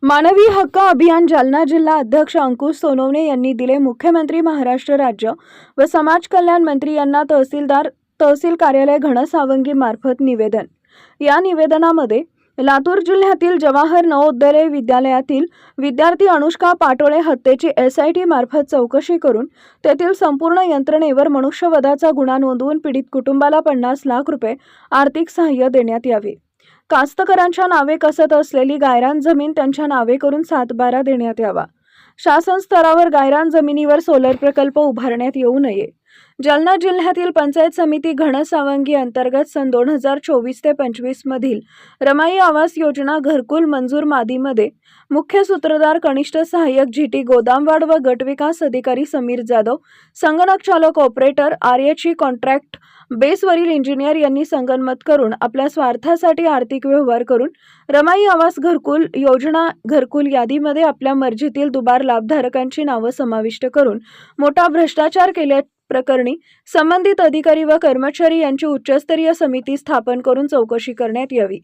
मानवी हक्क अभियान जालना जिल्हा अध्यक्ष अंकुश सोनवणे यांनी दिले मुख्यमंत्री महाराष्ट्र राज्य व समाज कल्याण मंत्री यांना तहसील कार्यालय घनसावंगी मार्फत निवेदन। या निवेदनामध्ये लातूर जिल्ह्यातील जवाहर नवोदय विद्यालयातील विद्यार्थी अनुष्का पाटोळे हत्येची SIT मार्फत चौकशी करून तेथील संपूर्ण यंत्रणेवर मनुष्यवधाचा गुन्हा नोंदवून पीडित कुटुंबाला 50 लाख रुपये आर्थिक सहाय्य देण्यात यावे। कास्तकरांच्या नावे कसत असलेली गायरान जमीन त्यांच्या नावे करून 7/12 देण्यात यावा। शासन स्तरावर गायरान जमिनीवर सोलर प्रकल्प उभारण्यात येऊ नये। जालना जिल्ह्यातील पंचायत समिती घनसावंगी अंतर्गत सन 2024 ते 25 मधील रमाई आवास योजना घरकुल मंजूर मादीमध्ये मुख्य सूत्रधार कनिष्ठ सहाय्यक GT गोदामवाड व गट विकास अधिकारी समीर जाधव, संगणक चालक ऑपरेटर RHE कॉन्ट्रॅक्ट बेसवरील इंजिनियर यांनी संगनमत करून आपल्या स्वार्थासाठी आर्थिक व्यवहार करून रमाई आवास घरकुल योजना घरकुल यादीमध्ये आपल्या मर्जीतील दुबार लाभधारकांची नावे समाविष्ट करून मोठा भ्रष्टाचार केल्या प्रकरणी संबंधित अधिकारी व कर्मचारी यांची उच्चस्तरीय समिती स्थापन करून चौकशी करण्यात यावी।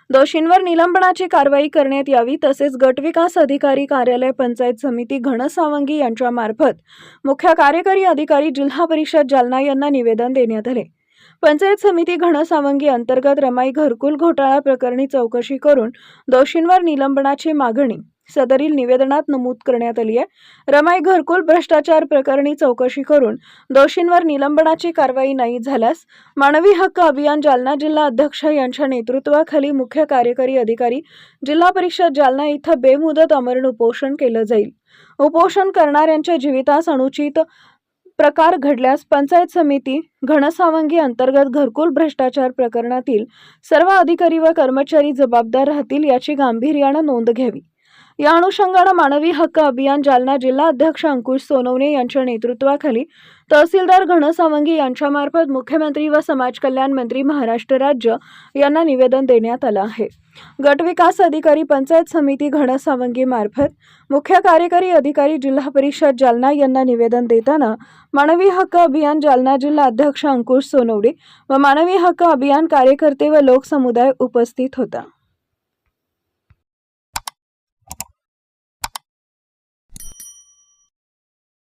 दोषींवर निलंबनाची कारवाई करण्यात यावी। तसेच गट विकास अधिकारी कार्यालय पंचायत समिती घनसावंगी यांच्या मार्फत मुख्य कार्यकारी अधिकारी जिल्हा परिषद जालना यांना निवेदन देण्यात आले। पंचायत समिती घनसावंगी अंतर्गत रमाई घरकुल घोटाळा प्रकरणी चौकशी करून दोषींवर निलंबनाची मागणी सदरील निवेदनात नमूद करण्यात आली आहे। रमाई घरकुल भ्रष्टाचार प्रकरणी चौकशी करून दोषींवर निलंबनाची कारवाई नाही झाल्यास मानवी हक्क अभियान जालना जिल्हा अध्यक्ष यांच्या नेतृत्वाखाली मुख्य कार्यकारी अधिकारी जिल्हा परिषद जालना इथं बेमुदत अमरण उपोषण केलं जाईल। उपोषण करणाऱ्यांच्या जीवितास अनुचित प्रकार घडल्यास पंचायत समिती घनसावंगी अंतर्गत घरकुल भ्रष्टाचार प्रकरणातील सर्व अधिकारी व कर्मचारी जबाबदार राहतील याची गांभीर्याने नोंद घ्यावी। या अनुषंगाने मानवी हक्क अभियान जालना जिल्हा अध्यक्ष अंकुश सोनवणे यांच्या नेतृत्वाखाली तहसीलदार घनसावंगी यांच्यामार्फत मुख्यमंत्री व समाज कल्याण मंत्री महाराष्ट्र राज्य यांना निवेदन देण्यात आलं आहे। गट विकास अधिकारी पंचायत समिती घनसावंगी मार्फत मुख्य कार्यकारी अधिकारी जिल्हा परिषद जालना यांना निवेदन देताना मानवी हक्क अभियान जालना जिल्हा अध्यक्ष अंकुश सोनवणे व मानवी हक्क अभियान कार्यकर्ते व लोकसमुदाय उपस्थित होता।